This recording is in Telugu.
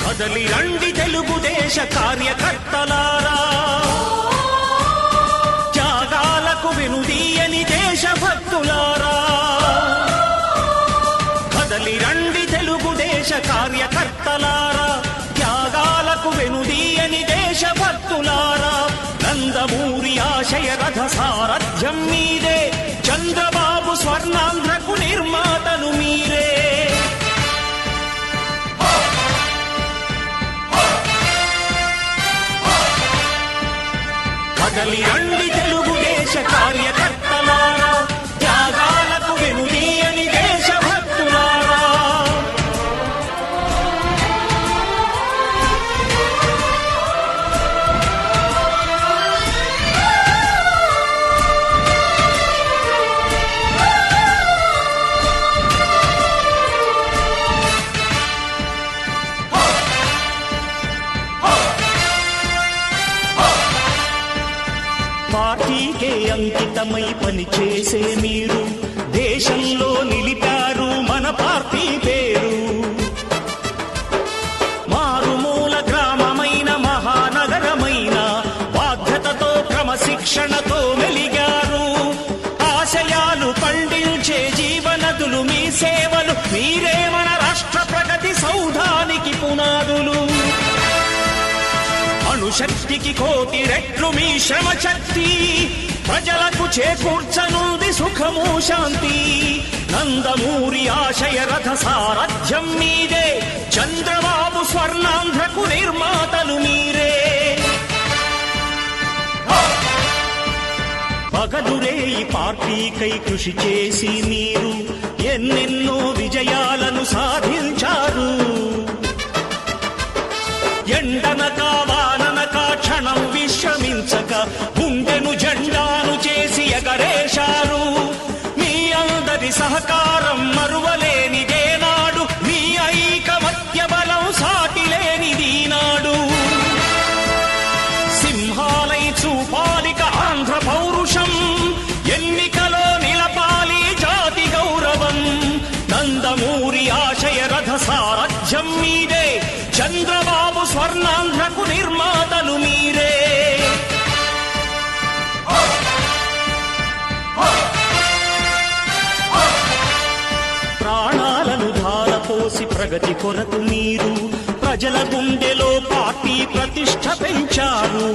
కదలి రండి తెలుగుదేశ కార్యకర్తలారా, త్యాగాలకు వెనుదీయని దేశభక్తులారా. కదలి రండి తెలుగుదేశ కార్యకర్తలారా, త్యాగాలకు వెనుదీయని దేశభక్తులారా. నందమూరి ఆశయ రథ సారథ్యం మీదే, చంద్రబాబు స్వర్ణాంధ్రకు నిర్మాతలు మీరే. కదలి రండి తెలుగుదేశ కార్యకర్తలారా, త్యాగాలకు వెనుదీయని దేశభక్తులారా. పార్టీకే అంకితమై పనిచేసే మీరు దేశంలో నిలిపారు మన పార్టీ పేరు. మారుమూల గ్రామమైన మహానగరమైన బాధ్యతతో క్రమశిక్షణతో మెలిగారు. ఆశయాలు పండించే జీవనదులు మీ సేవలు, మీరే మన రాష్ట్ర ప్రగతి సౌధానికి పునాదులు. అణుశక్తికి కోటి రెట్లు మీ శ్రమ శక్తి, ప్రజలకు చేకూర్చనుంది సుఖము శాంతి. నందమూరి ఆశయ రథ సారథ్యం మీదే, చంద్రబాబు స్వర్ణాంధ్రకు నిర్మాతలు మీరే. పగలురే ఈ పార్టీకై కృషి చేసి మీరు ఎన్నెన్నో విజయాలను సాధించారు. ఎండనక వాననక క్షణం విశ్రమించక గుండెను జెండాను చేసి ఎగరేశారు. మీ అందరి సహకారం మరువలేనిదేనాడు, మీ ఐకమత్య బలం సాటిలేనిదీనాడు. సింహాలై చూపాలిక ఆంధ్ర పౌరుషం, ఎన్నికలో నిలపాలి జాతి గౌరవం. నందమూరి ఆశయ రథ సారథ్యం మీదే, చంద్రబాబు స్వర్ణాంధ్రకు నిర్మాతలు మీరే. ప్రాణాలను ధారపోసి ప్రగతి కొరకు మీరు ప్రజల గుండెలో పార్టీ ప్రతిష్ఠ పెంచారు.